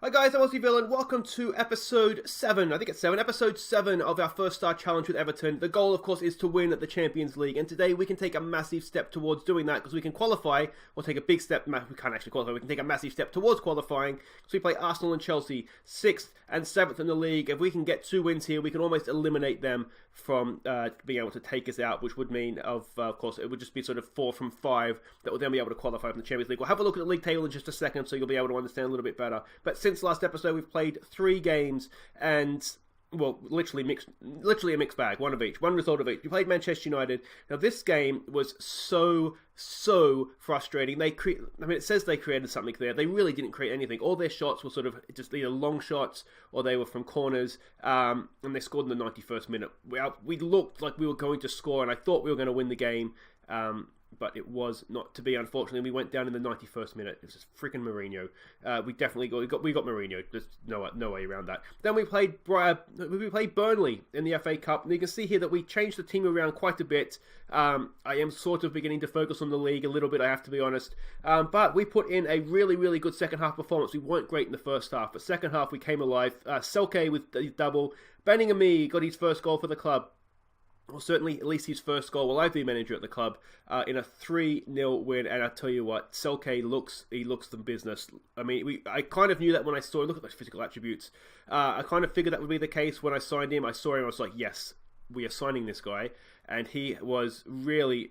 Hi guys, I'm Aussie Villain. Welcome to episode 7. I think it's 7. Episode 7 of our first star challenge with Everton. The goal, of course, is to win at the Champions League. And today we can take a massive step towards doing that because we can qualify, or take a big step. We can't actually qualify. We can take a massive step towards qualifying because we play Arsenal and Chelsea, 6th and 7th in the league. If we can get 2 wins here, we can almost eliminate them from being able to take us out, which would mean, of course, it would just be sort of 4 from 5 that would then be able to qualify from the Champions League. We'll have a look at the league table in just a second so you'll be able to understand a little bit better. But since last episode, we've played 3 games and, well, literally a mixed bag, one result of each. We played Manchester United. Now, this game was so frustrating. It says they created something there. They really didn't create anything. All their shots were sort of just either long shots or they were from corners, and they scored in the 91st minute. We looked like we were going to score, and I thought we were going to win the game, but it was not to be, unfortunately. We went down in the 91st minute. It was just freaking Mourinho. We got Mourinho. There's no way around that. Then we played Burnley in the FA Cup, and you can see here that we changed the team around quite a bit. I am sort of beginning to focus on the league a little bit, I have to be honest. But we put in a really good second half performance. We weren't great in the first half, but second half we came alive. Selke with the double. Baningime got his first goal for the club. Well, certainly at least his first goal while I've been manager at the club, in a 3-0 win. And I tell you what, Selke looks the business. I mean, I kind of knew that when I saw him. Look at those physical attributes. I kind of figured that would be the case when I signed him. I saw him, I was like, yes, we are signing this guy. And he was really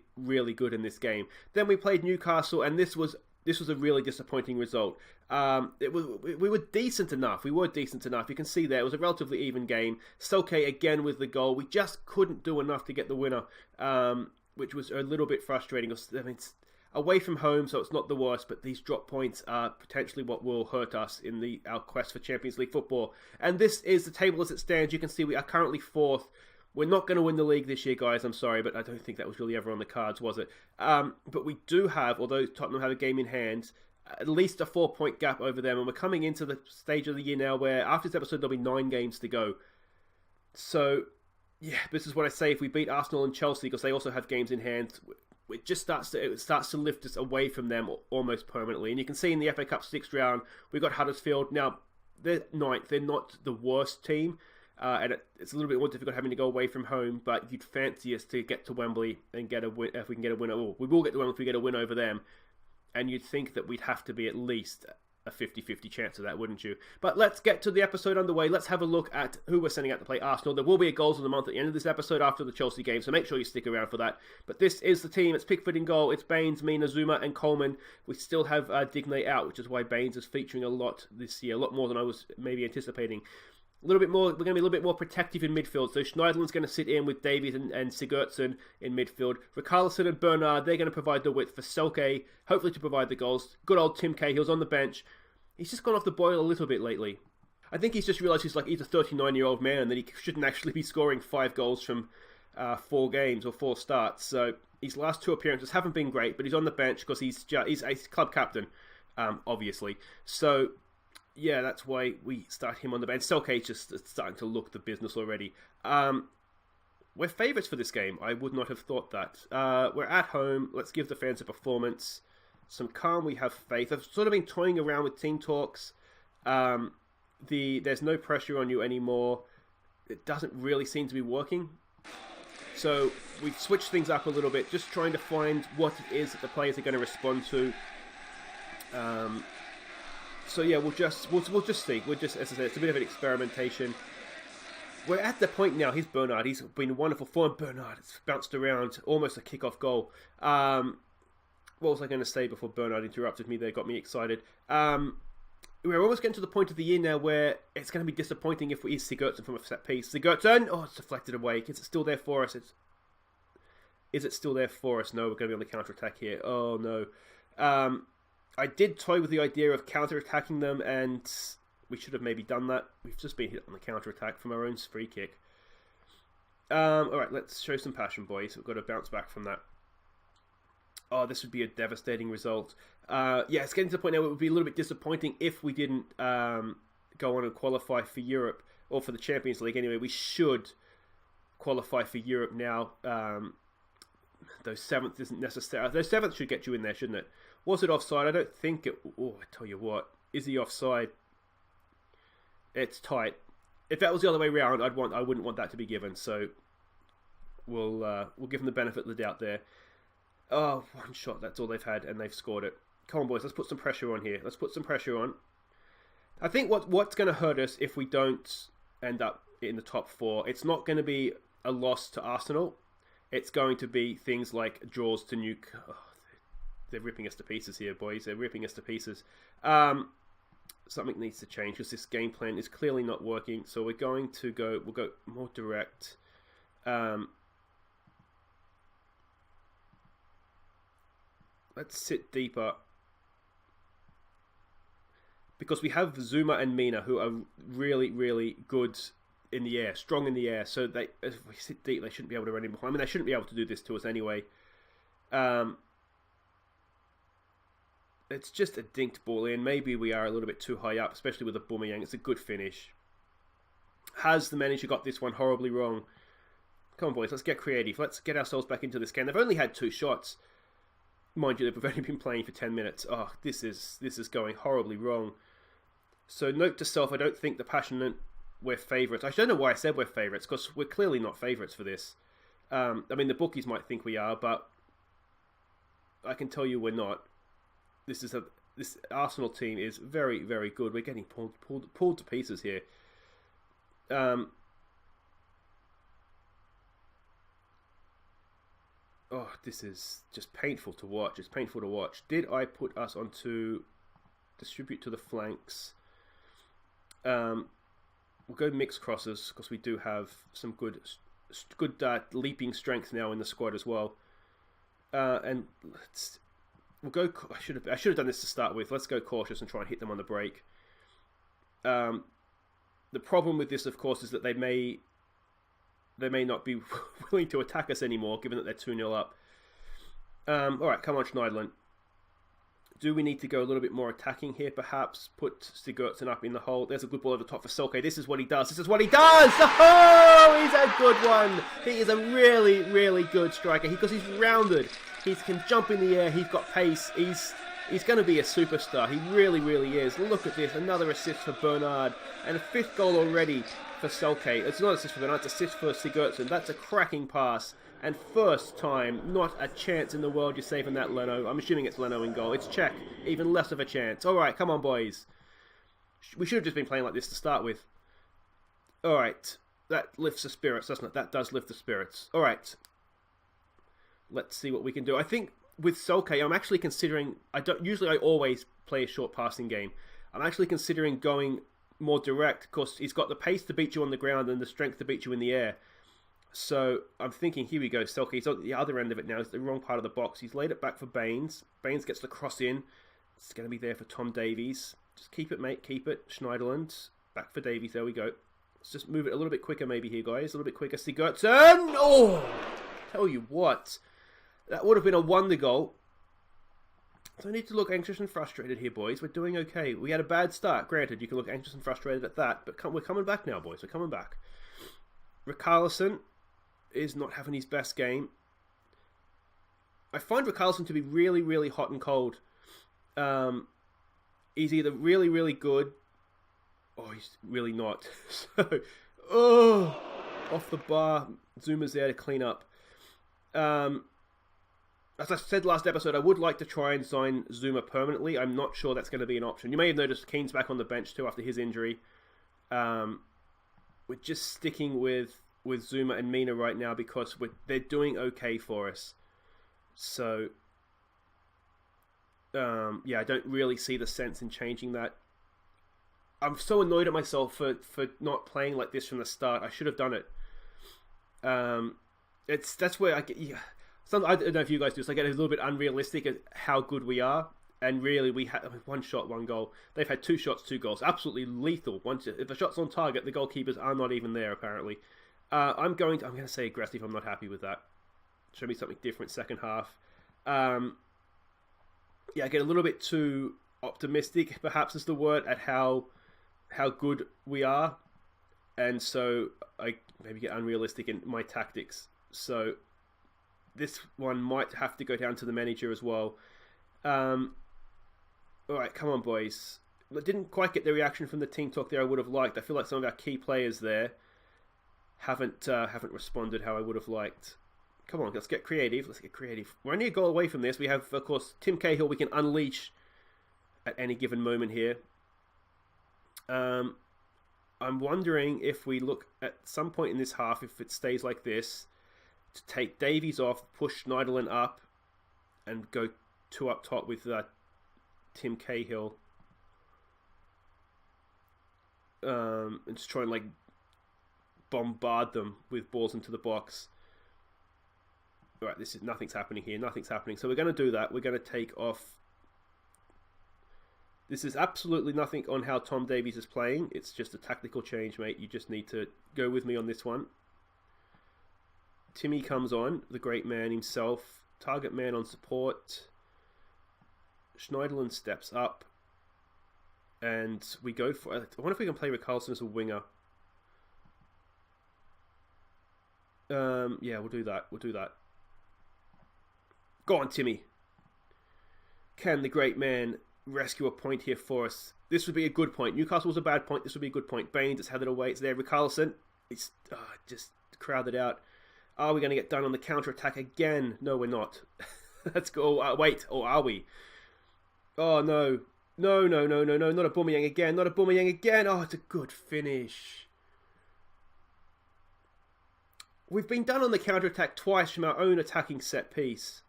good in this game. Then we played Newcastle, and this was a really disappointing result. We were decent enough. You can see there, it was a relatively even game. Selke again with the goal. We just couldn't do enough to get the winner, which was a little bit frustrating. I mean, it's away from home, so it's not the worst, but these drop points are potentially what will hurt us in our quest for Champions League football. And this is the table as it stands. You can see we are currently 4th. We're not going to win the league this year, guys. I'm sorry, but I don't think that was really ever on the cards, was it? But we do have, although Tottenham have a game in hand, at least a 4-point gap over them. And we're coming into the stage of the year now where after this episode, there'll be 9 games to go. So, yeah, this is what I say. If we beat Arsenal and Chelsea, because they also have games in hand, it starts to lift us away from them almost permanently. And you can see in the FA Cup 6th round, we've got Huddersfield. Now, they're 9th. They're not the worst team. And it's a little bit more difficult having to go away from home, but you'd fancy us to get to Wembley and get a win. If we can get a win, we will get to Wembley if we get a win over them. And you'd think that we'd have to be at least a 50-50 chance of that, wouldn't you? But let's get to the episode underway. Let's have a look at who we're sending out to play Arsenal. There will be a goals of the month at the end of this episode after the Chelsea game, so make sure you stick around for that. But this is the team. It's Pickford in goal. It's Baines, Mina, Zuma, and Coleman. We still have Digne out, which is why Baines is featuring a lot this year, a lot more than I was maybe anticipating. A little bit more. We're going to be a little bit more protective in midfield. So Schneiderlin's going to sit in with Davie and Sigurdsson in midfield. Richarlison and Bernard, they're going to provide the width for Selke, hopefully to provide the goals. Good old Tim Cahill's on the bench. He's just gone off the boil a little bit lately. I think he's just realised he's a 39-year-old man and that he shouldn't actually be scoring 5 goals from 4 games or 4 starts. So his last 2 appearances haven't been great, but he's on the bench because he's a club captain, obviously. So yeah, that's why we start him on the bench. Selke's just starting to look the business already. We're favourites for this game. I would not have thought that. We're at home. Let's give the fans a performance. Some calm, we have faith. I've sort of been toying around with team talks. There's no pressure on you anymore. It doesn't really seem to be working. So we've switched things up a little bit, just trying to find what it is that the players are going to respond to. So yeah, we'll just see. As I said, it's a bit of an experimentation. We're at the point now. Here's Bernard. He's been in wonderful form. Bernard, it's bounced around, almost a kick-off goal. What was I going to say before Bernard interrupted me there? Got me excited. We're almost getting to the point of the year now where it's going to be disappointing if we use Sigurdsson from a set piece. Sigurdsson, it's deflected away. Is it still there for us? Is it still there for us? No, we're going to be on the counter-attack here. Oh no. I did toy with the idea of counter-attacking them, and we should have maybe done that. We've just been hit on the counter-attack from our own free kick. Alright, let's show some passion, boys. We've got to bounce back from that. Oh, this would be a devastating result. Yeah, it's getting to the point now where it would be a little bit disappointing if we didn't go on and qualify for Europe, or for the Champions League anyway. We should qualify for Europe now. Those 7th isn't necessary. Those 7th should get you in there, shouldn't it? Was it offside? I don't think it... Oh, I tell you what. Is he offside? It's tight. If that was the other way around, I wouldn't want that to be given. So we'll give them the benefit of the doubt there. Oh, one shot. That's all they've had, and they've scored it. Come on, boys. Let's put some pressure on here. Let's put some pressure on. I think what's going to hurt us if we don't end up in the top 4, it's not going to be a loss to Arsenal. It's going to be things like draws to Newcastle. Oh, they're ripping us to pieces here, boys. They're ripping us to pieces. Something needs to change because this game plan is clearly not working. So we'll go more direct. Let's sit deeper. Because we have Zuma and Mina who are really, really good in the air, strong in the air. So if we sit deep, they shouldn't be able to run in behind. I mean, they shouldn't be able to do this to us anyway. It's just a dinked ball in. Maybe we are a little bit too high up, especially with a Aubameyang. It's a good finish. Has the manager got this one horribly wrong? Come on, boys, let's get creative. Let's get ourselves back into this game. They've only had 2 shots. Mind you, they've only been playing for 10 minutes. Oh, this is going horribly wrong. So note to self, I don't think the passionate we're favourites. I don't know why I said we're favourites, because we're clearly not favourites for this. I mean, the bookies might think we are, but I can tell you we're not. This Arsenal team is very, very good. We're getting pulled to pieces here. Oh, this is just painful to watch. It's painful to watch. Did I put us onto distribute to the flanks? We'll go mixed crosses because we do have some good leaping strength now in the squad as well. And we'll go. I should have done this to start with. Let's go cautious and try and hit them on the break. The problem with this, of course, is that they may not be willing to attack us anymore, given that they're 2-0 up. All right, come on, Schneiderlin. Do we need to go a little bit more attacking here, perhaps? Put Sigurdsson up in the hole. There's a good ball over the top for Selke. This is what he does. This is what he does! Oh, he's a good one. He is a really, really good striker because he's rounded. He can jump in the air. He's got pace. He's going to be a superstar. He really, really is. Look at this. Another assist for Bernard. And a 5th goal already for Selke. It's not an assist for Bernard. It's an assist for Sigurdsson. That's a cracking pass. And first time, not a chance in the world you're saving that Leno. I'm assuming it's Leno in goal. It's Czech. Even less of a chance. All right, come on, boys. We should have just been playing like this to start with. All right. That lifts the spirits, doesn't it? That does lift the spirits. All right. Let's see what we can do. I think with Selke, I'm actually considering... Usually I always play a short passing game. I'm actually considering going more direct because he's got the pace to beat you on the ground and the strength to beat you in the air. So I'm thinking, here we go, Selke. He's on the other end of it now. It's the wrong part of the box. He's laid it back for Baines. Baines gets the cross in. It's going to be there for Tom Davies. Just keep it, mate. Keep it. Schneiderlin. Back for Davies. There we go. Let's just move it a little bit quicker maybe here, guys. A little bit quicker. Sigurdsson. Oh! Tell you what. That would have been a wonder goal. Don't need to look anxious and frustrated here, boys. We're doing okay. We had a bad start. Granted, you can look anxious and frustrated at that. But we're coming back now, boys. We're coming back. Richarlison is not having his best game. I find Richarlison to be really, really hot and cold. He's either really, really good, or he's really not. So, off the bar. Zuma's there to clean up. As I said last episode, I would like to try and sign Zuma permanently. I'm not sure that's going to be an option. You may have noticed Keane's back on the bench too after his injury. We're just sticking with Zuma and Mina right now because they're doing okay for us. So, yeah, I don't really see the sense in changing that. I'm so annoyed at myself for not playing like this from the start. I should have done it. That's where I get... Yeah, I don't know if you guys do this. I get a little bit unrealistic at how good we are. And really, we had 1 shot, 1 goal. They've had 2 shots, 2 goals. Absolutely lethal. If a shot's on target, the goalkeepers are not even there, apparently. I'm going to say aggressive. I'm not happy with that. Show me something different second half. Yeah, I get a little bit too optimistic, perhaps is the word, at how good we are. And so I maybe get unrealistic in my tactics. So this one might have to go down to the manager as well. All right, come on, boys. didn't quite get the reaction from the team talk there I would have liked. I feel like some of our key players there haven't responded how I would have liked. Come on, let's get creative. Let's get creative. We're only a goal away from this. We have, of course, Tim Cahill we can unleash at any given moment here. I'm wondering if we look at some point in this half, if it stays like this, to take Davies off, push Schneiderlin up, and go 2 up top with Tim Cahill. And just try and like bombard them with balls into the box. All right, nothing's happening here. Nothing's happening. So we're going to do that. We're going to take off. This is absolutely nothing on how Tom Davies is playing. It's just a tactical change, mate. You just need to go with me on this one. Timmy comes on, the great man himself. Target man on support. Schneiderlin steps up. And we go for... I wonder if we can play Richarlison as a winger. Yeah, we'll do that. We'll do that. Go on, Timmy. Can the great man rescue a point here for us? This would be a good point. Newcastle was a bad point. This would be a good point. Beni just had it away. It's there. Richarlison. It's just crowded out. Are we going to get done on the counter-attack again? No, we're not. Let's go. Wait. Or are we? Oh, no. No. Not a Aubameyang again. Not a Aubameyang again. Oh, it's a good finish. We've been done on the counter-attack twice from our own attacking set piece.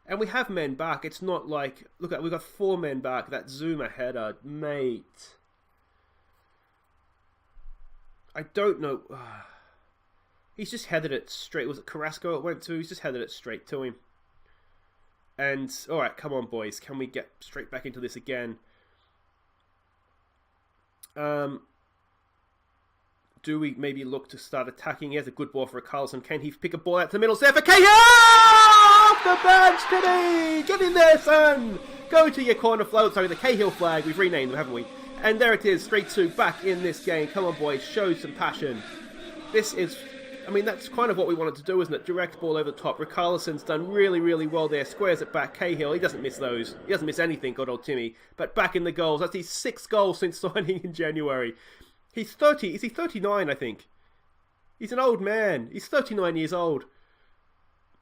And we have men back. It's not like... Look, we've got 4 men back. That Zuma header. Mate. I don't know. He's just headed it straight. Was it Carrasco it went to? He's just headed it straight to him. And, alright, come on, boys. Can we get straight back into this again? Do we maybe look to start attacking? He has a good ball for Carlson. Can he pick a ball out to the middle? There for Cahill! Off the bench today! Get in there, son! Go to your corner flag. Sorry, the Cahill flag. We've renamed them, haven't we? And there it is, straight to back in this game. Come on, boys. Show some passion. This is... I mean, that's kind of what we wanted to do, isn't it? Direct ball over the top. Richarlison's done really, really well there. Squares it back. Cahill, he doesn't miss those. He doesn't miss anything, good old Timmy. But back in the goals. That's his 6th goal since signing in January. He's 30. Is he 39, I think? He's an old man. He's 39 years old.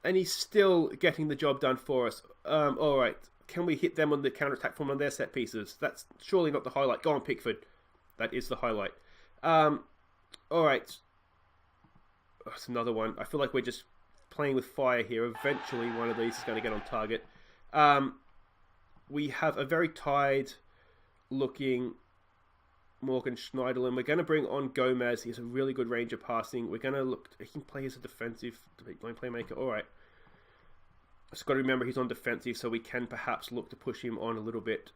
And he's still getting the job done for us. Alright. Can we hit them on the counter-attack from on their set pieces? That's surely not the highlight. Go on, Pickford. That is the highlight. Alright. Oh, it's another one. I feel like we're just playing with fire here. Eventually, one of these is going to get on target. We have a very tired-looking Morgan Schneiderlin. We're going to bring on Gomez. He has a really good range of passing. We're going to look... He can play as a defensive playmaker. Alright. Just got to remember he's on defensive, so we can perhaps look to push him on a little bit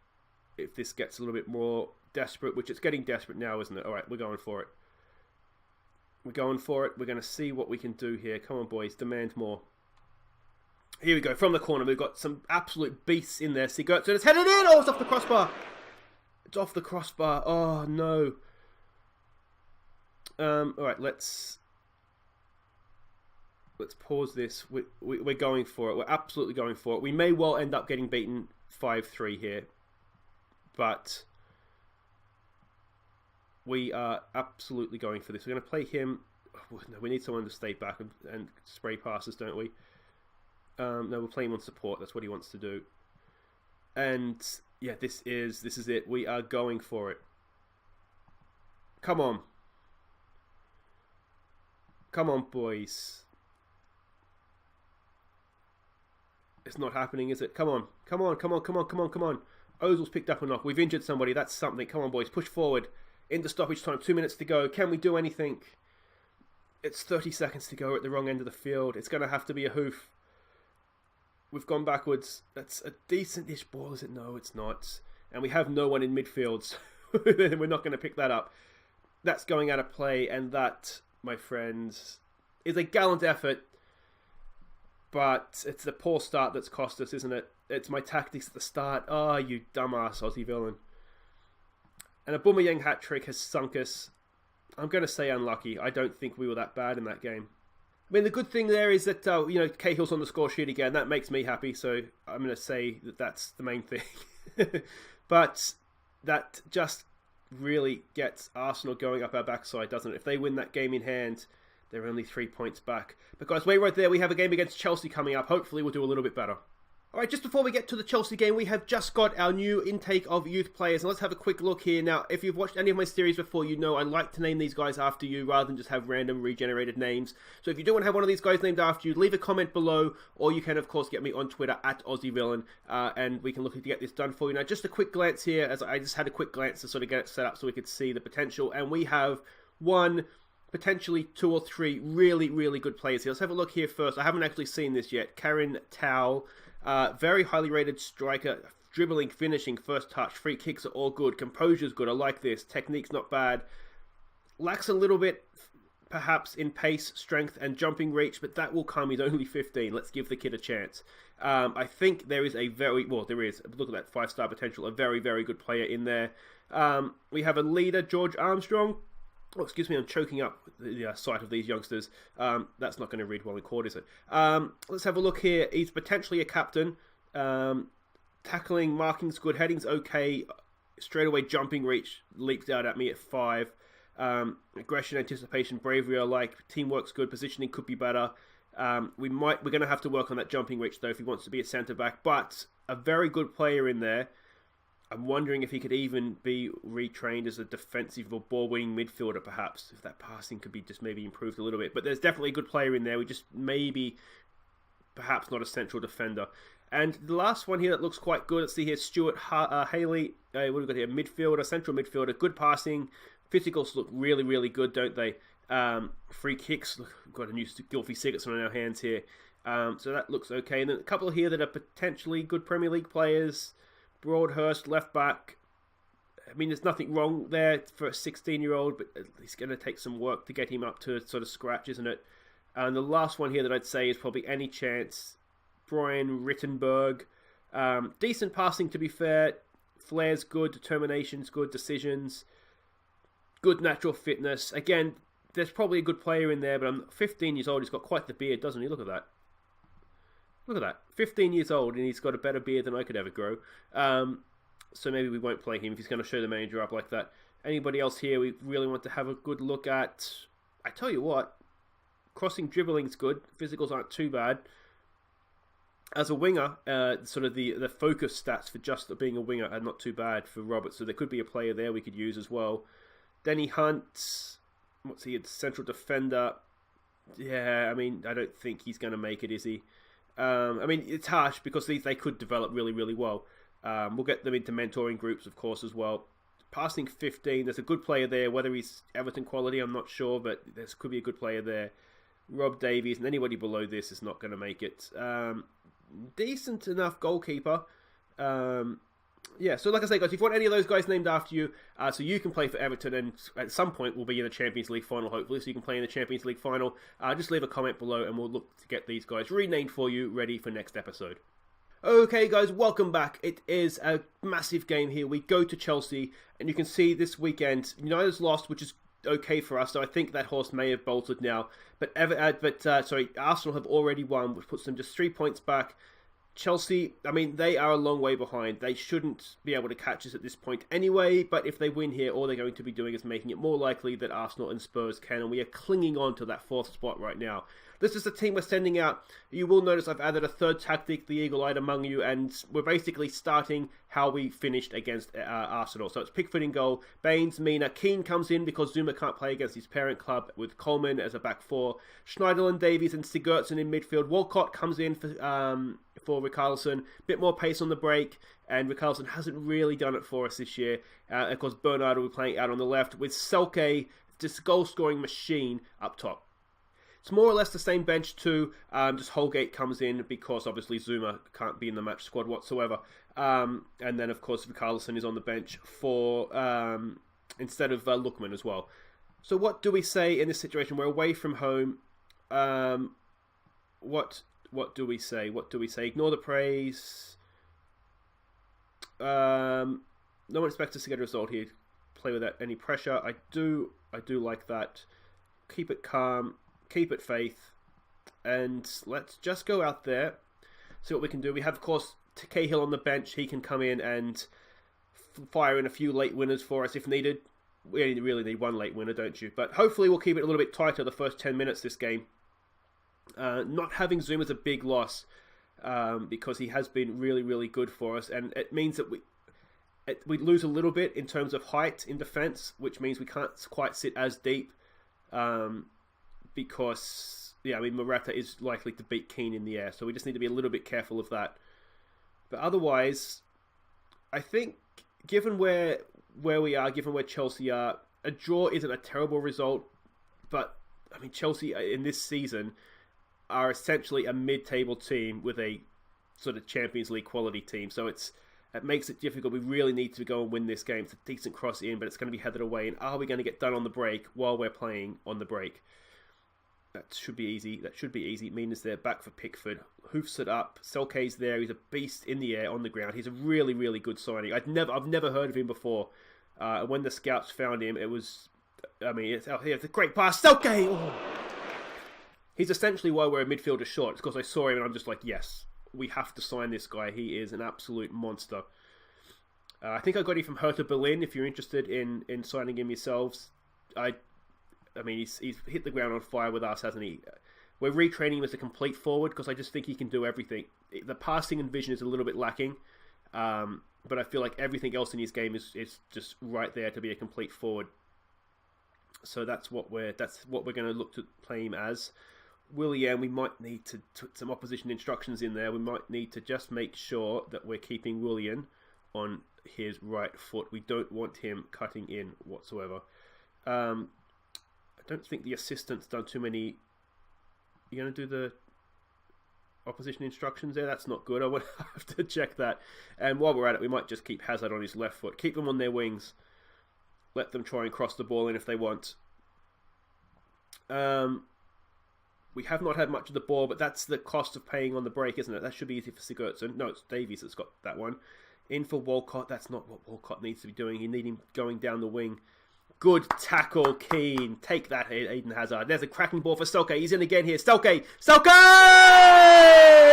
if this gets a little bit more desperate, which it's getting desperate now, isn't it? Alright, we're going for it. We're going for it. We're going to see what we can do here. Come on, boys. Demand more. Here we go. From the corner, we've got some absolute beasts in there. Sigurdsson is headed in. Oh, it's off the crossbar. It's off the crossbar. Oh, no. Alright, let's pause this. We're going for it. We're absolutely going for it. We may well end up getting beaten 5-3 here. But we are absolutely going for this. We're going to play him. Oh, no, we need someone to stay back and spray passes, don't we? No, we'll play him on support. That's what he wants to do. And yeah, this is it. We are going for it. Come on. Come on, boys. It's not happening, is it? Come on. Come on. Ozil's picked up a knock. We've injured somebody. That's something. Come on, boys. Push forward. Into stoppage time. 2 minutes to go. Can we do anything? It's 30 seconds to go at the wrong end of the field. It's going to have to be a hoof. We've gone backwards. That's a decent-ish ball, is it? No, it's not. And we have no one in midfield, so we're not going to pick that up. That's going out of play, and that, my friends, is a gallant effort. But it's the poor start that's cost us, isn't it? It's my tactics at the start. Oh, you dumbass Aussie villain. And a Aubameyang hat-trick has sunk us. I'm going to say unlucky. I don't think we were that bad in that game. I mean, the good thing there is that, Cahill's on the score sheet again. That makes me happy, so I'm going to say that that's the main thing. But that just really gets Arsenal going up our backside, doesn't it? If they win that game in hand, they're only 3 points back. But guys, wait right there. We have a game against Chelsea coming up. Hopefully we'll do a little bit better. Alright, just before we get to the Chelsea game, we have just got our new intake of youth players. And let's have a quick look here. Now, if you've watched any of my series before, you know I like to name these guys after you rather than just have random regenerated names. So if you do want to have one of these guys named after you, leave a comment below. Or you can, of course, get me on Twitter at AussieVillain. And we can look to get this done for you. Now, just a quick glance here, as I just had a quick glance to sort of get it set up so we could see the potential. And we have one, potentially 2 or 3 really, really good players here. Let's have a look here first. I haven't actually seen this yet. Karen Tao. Very highly rated striker, dribbling, finishing, first touch, free kicks are all good, composure's good, I like this, technique's not bad. Lacks a little bit, perhaps, in pace, strength, and jumping reach, but that will come, he's only 15, let's give the kid a chance. I think there is a very, well, there is, look at that 5-star potential, a very, very good player in there. We have a leader, George Armstrong. Oh, excuse me, I'm choking up the sight of these youngsters. That's not going to read well in court, is it? Let's have a look here. He's potentially a captain. Tackling, marking's good. Heading's okay. Straight away jumping reach leaps out at me at 5. Aggression, anticipation, bravery I like. Teamwork's good. Positioning could be better. We're going to have to work on that jumping reach, though, if he wants to be a centre-back. But a very good player in there. I'm wondering if he could even be retrained as a defensive or ball-winning midfielder, perhaps. If that passing could be just maybe improved a little bit. But there's definitely a good player in there. We just maybe, perhaps not a central defender. And the last one here that looks quite good. Let's see here. Stuart Haley. What have we got here? Midfielder, central midfielder. Good passing. Physicals look really, really good, don't they? Free kicks. Look, we've got a new Gylfi Sigurdsson on our hands here. So that looks okay. And then a couple here that are potentially good Premier League players. Broadhurst, left back. I mean, there's nothing wrong there for a 16-year-old, but it's going to take some work to get him up to sort of scratch, isn't it? And the last one here that I'd say is probably Any Chance. Brian Rittenberg. Decent passing, to be fair. Flair's good. Determination's good. Decisions. Good natural fitness. Again, there's probably a good player in there, but I'm 15 years old. He's got quite the beard, doesn't he? Look at that. Look at that. 15 years old and he's got a better beard than I could ever grow. So maybe we won't play him if he's going to show the manager up like that. Anybody else here we really want to have a good look at? I tell you what, crossing, dribbling's good. Physicals aren't too bad. As a winger, sort of the focus stats for just being a winger are not too bad for Robert. So there could be a player there we could use as well. Denny Hunt. What's he? Central defender. Yeah, I mean, I don't think he's going to make it, is he? I mean, it's harsh because they could develop really, really well. We'll get them into mentoring groups, of course, as well. Passing 15, there's a good player there. Whether he's Everton quality, I'm not sure, but there could be a good player there. Rob Davies, and anybody below this is not going to make it. Decent enough goalkeeper. Yeah, so like I say, guys, if you want any of those guys named after you, so you can play for Everton, and at some point we'll be in the Champions League final, hopefully, so you can play in the Champions League final, just leave a comment below, and we'll look to get these guys renamed for you, ready for next episode. Okay, guys, welcome back. It is a massive game here. We go to Chelsea, and you can see this weekend, United's lost, which is okay for us, so I think that horse may have bolted now, but Arsenal have already won, which puts them just 3 points back. Chelsea, I mean, they are a long way behind. They shouldn't be able to catch us at this point anyway, but if they win here, all they're going to be doing is making it more likely that Arsenal and Spurs can, and we are clinging on to that 4th spot right now. This is the team we're sending out. You will notice I've added a third tactic, the eagle-eyed among you, and we're basically starting how we finished against Arsenal. So it's Pickford in goal, Baines, Mina, Keane comes in because Zuma can't play against his parent club with Coleman as a back 4, Schneiderlin, Davies and Sigurdsson in midfield. Walcott comes in for Richarlison, bit more pace on the break, and Richarlison hasn't really done it for us this year. Of course, Bernard will be playing out on the left with Selke, this goal-scoring machine, up top. It's more or less the same bench too, just Holgate comes in because obviously Zuma can't be in the match squad whatsoever. And then of course Richarlison is on the bench for instead of Lookman as well. So what do we say in this situation? We're away from home. What do we say? What do we say? Ignore the praise. No one expects us to get a result here. Play without any pressure. I do like that. Keep it calm. Keep it faith, and let's just go out there, see what we can do. We have, of course, Cahill on the bench. He can come in and fire in a few late winners for us if needed. We only really need one late winner, don't you? But hopefully we'll keep it a little bit tighter the first 10 minutes this game. Not having Zoom is a big loss because he has been really, really good for us. And it means that we lose a little bit in terms of height in defence, which means we can't quite sit as deep because, Morata is likely to beat Keane in the air. So we just need to be a little bit careful of that. But otherwise, I think given where we are, given where Chelsea are, a draw isn't a terrible result. But, Chelsea in this season are essentially a mid-table team with a sort of Champions League quality team. So it makes it difficult. We really need to go and win this game. It's a decent cross in, but it's going to be headed away. And are we going to get done on the break while we're playing on the break? That should be easy. Mina's there, back for Pickford. Hoofs it up. Selke's there. He's a beast in the air, on the ground. He's a really, really good signing. I've never heard of him before. When the scouts found him, it's out here. It's a great pass. Selke! Oh. He's essentially why we're a midfielder short. It's because I saw him and I'm just like, yes, we have to sign this guy. He is an absolute monster. I think I got him from Hertha Berlin. If you're interested in signing him yourselves, he's hit the ground on fire with us, hasn't he? We're retraining him as a complete forward because I just think he can do everything. The passing and vision is a little bit lacking, but I feel like everything else in his game is just right there to be a complete forward. So that's what we're going to look to play him as. Willian, we might need to put some opposition instructions in there. We might need to just make sure that we're keeping Willian on his right foot. We don't want him cutting in whatsoever. I don't think the assistant's done too many. You going to do the opposition instructions there? That's not good. I would have to check that. And while we're at it, we might just keep Hazard on his left foot. Keep them on their wings. Let them try and cross the ball in if they want. We have not had much of the ball, but that's the cost of paying on the break, isn't it? That should be easy for Sigurdsson. No, it's Davies that's got that one. In for Walcott. That's not what Walcott needs to be doing. You need him going down the wing. Good tackle, Keane. Take that, Eden Hazard. There's a cracking ball for Selke. He's in again here. Selke!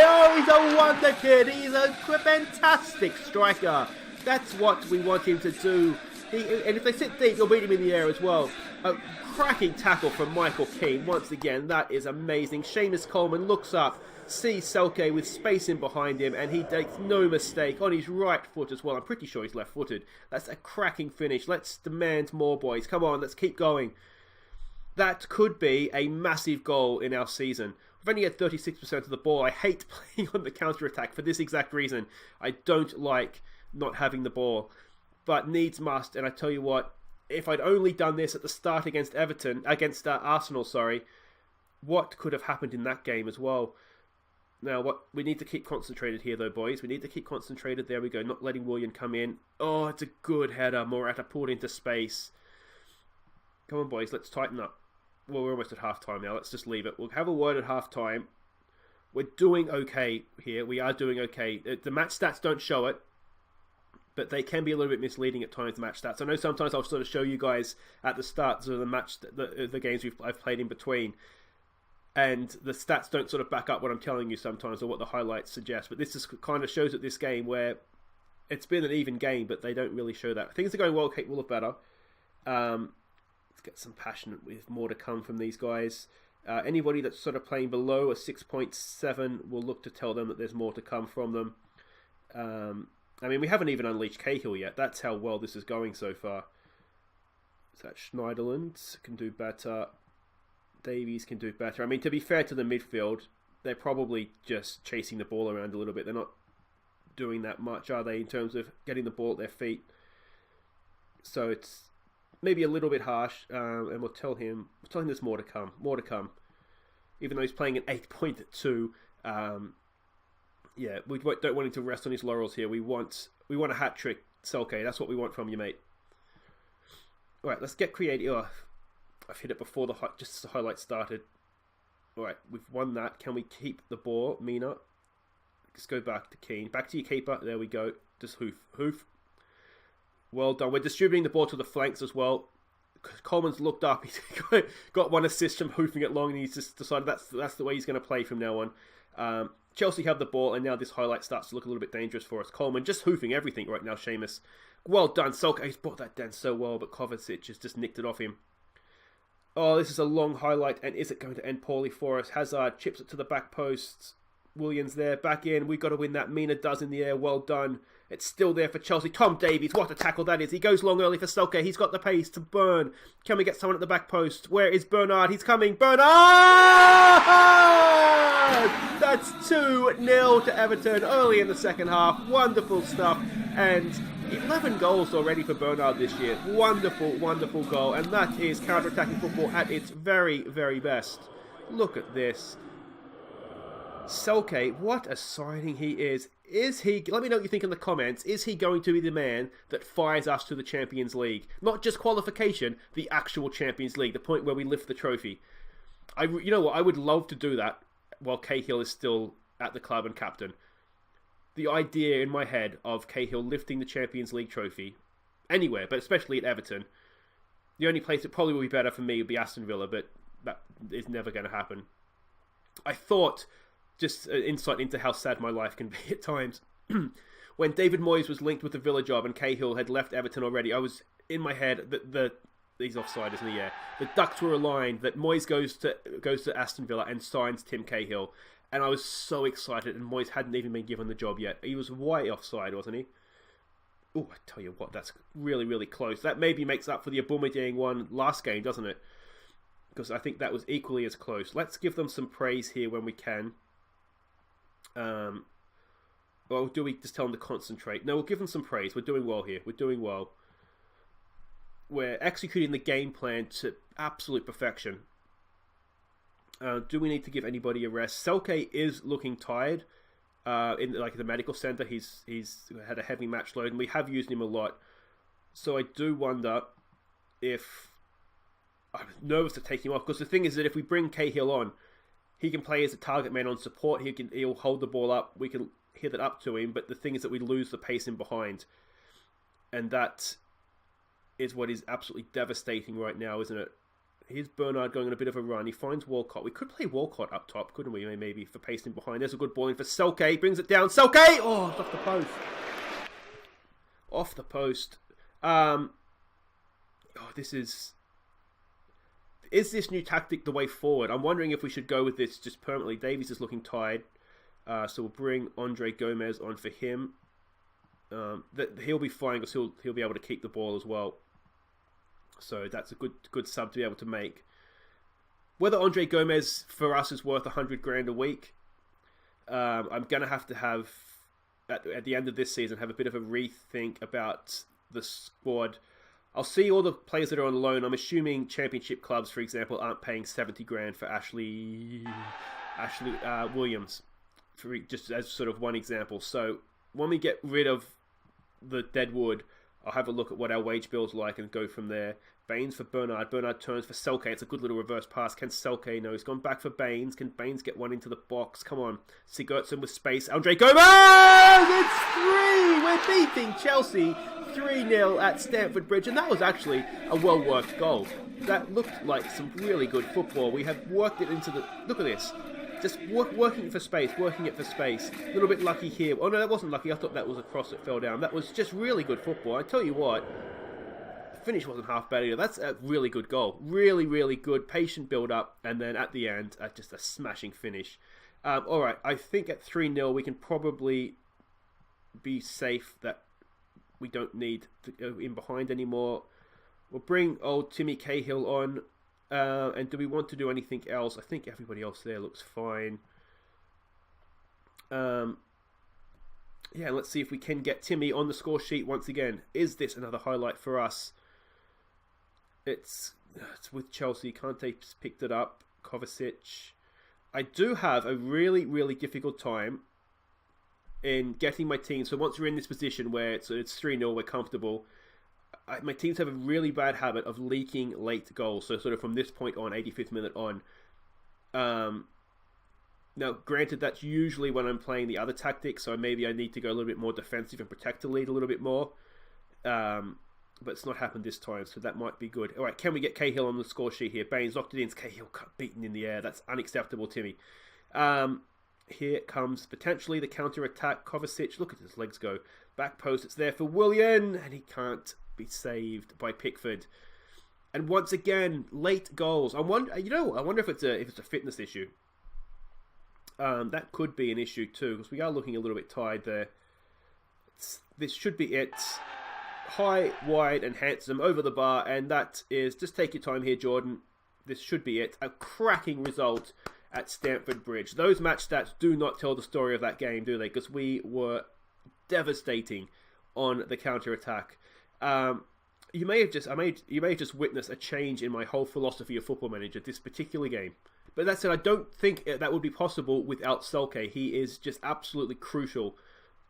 Oh, he's a wonder kid. He's a fantastic striker. That's what we want him to do. And if they sit deep, you'll beat him in the air as well. A cracking tackle from Michael Keane. Once again, that is amazing. Seamus Coleman looks up, sees Selke with space in behind him, and he takes no mistake on his right foot as well. I'm pretty sure he's left-footed. That's a cracking finish. Let's demand more, boys. Come on, let's keep going. That could be a massive goal in our season. We've only had 36% of the ball. I hate playing on the counter-attack for this exact reason. I don't like not having the ball. But needs must, and I tell you what, if I'd only done this at the start against Arsenal, what could have happened in that game as well? Now, we need to keep concentrated here, though, boys. We need to keep concentrated. There we go, not letting Willian come in. Oh, it's a good header. Morata pulled into space. Come on, boys, let's tighten up. Well, we're almost at half-time now. Let's just leave it. We'll have a word at half-time. We're doing okay here. We are doing okay. The match stats don't show it, but they can be a little bit misleading at times, the match stats. I know sometimes I'll sort of show you guys at the start of the match, the games I've played in between, and the stats don't sort of back up what I'm telling you sometimes or what the highlights suggest. But this is kind of shows at this game where it's been an even game, but they don't really show that. Things are going well, capable of better. Let's get some passion with more to come from these guys. Anybody that's sort of playing below a 6.7 will look to tell them that there's more to come from them. We haven't even unleashed Cahill yet. That's how well this is going so far. So that Schneiderland can do better. Davies can do better. To be fair to the midfield, they're probably just chasing the ball around a little bit. They're not doing that much, are they, in terms of getting the ball at their feet? So it's maybe a little bit harsh, and we'll tell him there's more to come. More to come. Even though he's playing an 8.2, yeah, we don't want him to rest on his laurels here. We want a hat-trick, Selke. That's what we want from you, mate. All right, let's get creative. Oh, I've hit it before just as the highlight started. All right, we've won that. Can we keep the ball, Mina? Let's go back to Keane. Back to your keeper. There we go. Just hoof. Well done. We're distributing the ball to the flanks as well. Coleman's looked up. He's got one assist from hoofing it long, and he's just decided that's the way he's going to play from now on. Chelsea have the ball, and now this highlight starts to look a little bit dangerous for us. Coleman just hoofing everything right now, Seamus. Well done, Selke. He's brought that down so well, but Kovacic has just nicked it off him. Oh, this is a long highlight, and is it going to end poorly for us? Hazard chips it to the back post. Williams there, back in. We've got to win that. Mina does in the air. Well done. It's still there for Chelsea. Tom Davies, what a tackle that is. He goes long early for Selke. He's got the pace to burn. Can we get someone at the back post? Where is Bernard? He's coming. Bernard! That's 2-0 to Everton early in the second half. Wonderful stuff. And 11 goals already for Bernard this year. Wonderful, wonderful goal. And that is counter-attacking football at its very, very best. Look at this. Selke, what a signing he is. Is he, let me know what you think in the comments, is he going to be the man that fires us to the Champions League? Not just qualification, the actual Champions League, the point where we lift the trophy. You know what, I would love to do that while Cahill is still at the club and captain. The idea in my head of Cahill lifting the Champions League trophy, anywhere, but especially at Everton. The only place that probably would be better for me would be Aston Villa, but that is never going to happen. I thought, just an insight into how sad my life can be at times, when David Moyes was linked with the Villa job and Cahill had left Everton already, I was in my head that he's offside, isn't he? Yeah. The ducks were aligned that Moyes goes to Aston Villa and signs Tim Cahill. And I was so excited, and Moyes hadn't even been given the job yet. He was way offside, wasn't he? Oh, I tell you what, that's really, really close. That maybe makes up for the Aubameyang one last game, doesn't it? Because I think that was equally as close. Let's give them some praise here when we can. Or do we just tell them to concentrate? No, we'll give them some praise. We're doing well here. We're doing well. We're executing the game plan to absolute perfection. Do we need to give anybody a rest? Selke is looking tired. In the medical centre, he's had a heavy match load, and we have used him a lot. So I do wonder if I'm nervous to take him off, because the thing is that if we bring Cahill on, he can play as a target man on support. He'll hold the ball up. We can hit it up to him. But the thing is that we lose the pace in behind, and that is what is absolutely devastating right now, isn't it? Here's Bernard going on a bit of a run. He finds Walcott. We could play Walcott up top, couldn't we? Maybe for pacing behind. There's a good ball in for Selke. Brings it down. Selke! Oh, it's off the post. Off the post. This is... Is this new tactic the way forward? I'm wondering if we should go with this just permanently. Davies is looking tired. So we'll bring Andre Gomez on for him. He'll be fine because he'll be able to keep the ball as well. So that's a good sub to be able to make. Whether Andre Gomez for us is worth 100 grand a week, I'm gonna have at the end of this season have a bit of a rethink about the squad. I'll see all the players that are on loan. I'm assuming Championship clubs, for example, aren't paying 70 grand for Ashley Williams, just as sort of one example. So when we get rid of the deadwood, I'll have a look at what our wage bill's like and go from there. Baines for Bernard. Bernard turns for Selke. It's a good little reverse pass. Can Selke? No, he's gone back for Baines. Can Baines get one into the box? Come on. Sigurdsson with space. Andre Gomez! It's 3! We're beating Chelsea 3-0 at Stamford Bridge. And that was actually a well-worked goal. That looked like some really good football. We have worked it into the... Look at this. Just working it for space, working it for space. A little bit lucky here. Oh no, that wasn't lucky. I thought that was a cross that fell down. That was just really good football. I tell you what, the finish wasn't half bad either. That's a really good goal. Really, really good. Patient build-up. And then at the end, just a smashing finish. Alright, I think at 3-0 we can probably be safe that we don't need to go in behind anymore. We'll bring old Timmy Cahill on. And do we want to do anything else? I think everybody else there looks fine. Yeah, let's see if we can get Timmy on the score sheet once again. Is this another highlight for us? It's with Chelsea. Kante's picked it up. Kovacic. I do have a really, really difficult time in getting my team. So once we're in this position where it's 3-0, we're comfortable. My teams have a really bad habit of leaking late goals. So sort of from this point on, 85th minute on. Now, granted, that's usually when I'm playing the other tactic. So maybe I need to go a little bit more defensive and protect the lead a little bit more. But it's not happened this time, so that might be good. All right, can we get Cahill on the score sheet here? Baines locked it in. Cahill beaten in the air. That's unacceptable, Timmy. Here comes potentially the counter-attack. Kovacic, look at his legs go. Back post, it's there for Willian, and he can't be saved by Pickford. And once again, late goals. I wonder if it's a fitness issue. That could be an issue too, because we are looking a little bit tired there. This should be it. High, wide, and handsome over the bar, and that is, just take your time here, Jordan. This should be it. A cracking result at Stamford Bridge. Those match stats do not tell the story of that game, do they? Because we were devastating on the counter-attack. You may have just witnessed a change in my whole philosophy of Football Manager this particular game. But that said, I don't think that would be possible without Selke. He is just absolutely crucial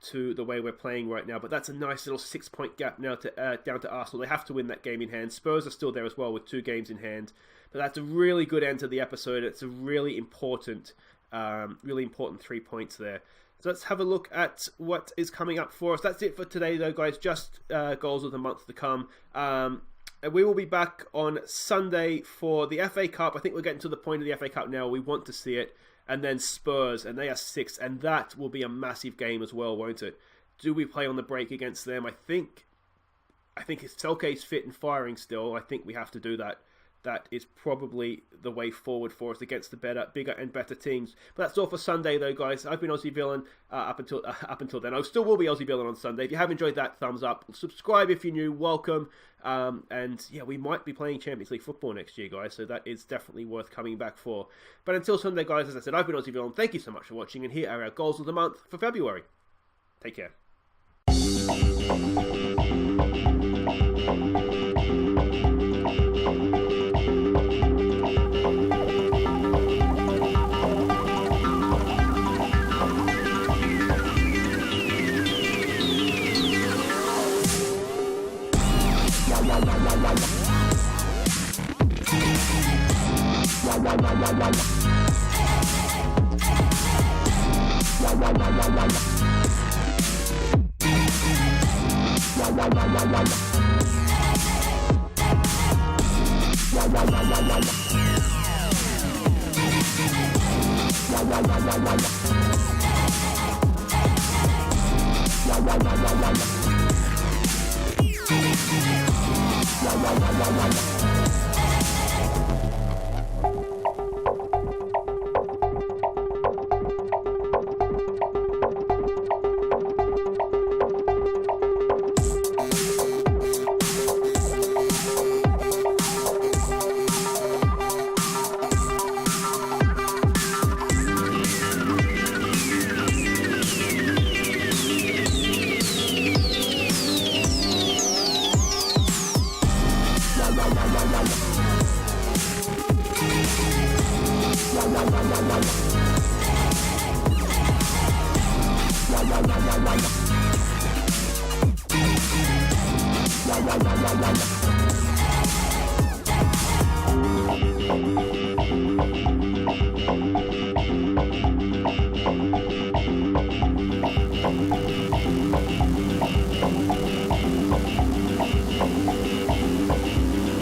to the way we're playing right now. But that's a nice little 6-point gap now to down to Arsenal. They have to win that game in hand. Spurs are still there as well with 2 games in hand. But that's a really good end to the episode. It's a really important 3 points there. So let's have a look at what is coming up for us. That's it for today, though, guys. Just goals of the month to come. And we will be back on Sunday for the FA Cup. I think we're getting to the point of the FA Cup now. We want to see it. And then Spurs, and they are 6th. And that will be a massive game as well, won't it? Do we play on the break against them? I think if Selke's fit and firing still, I think we have to do that. That is probably the way forward for us against the bigger and better teams. But that's all for Sunday, though, guys. I've been Aussie Villain up until then. I still will be Aussie Villain on Sunday. If you have enjoyed that, thumbs up. Subscribe if you're new. Welcome. And yeah, we might be playing Champions League football next year, guys. So that is definitely worth coming back for. But until Sunday, guys, as I said, I've been Aussie Villain. Thank you so much for watching. And here are our goals of the month for February. Take care. La la la la la.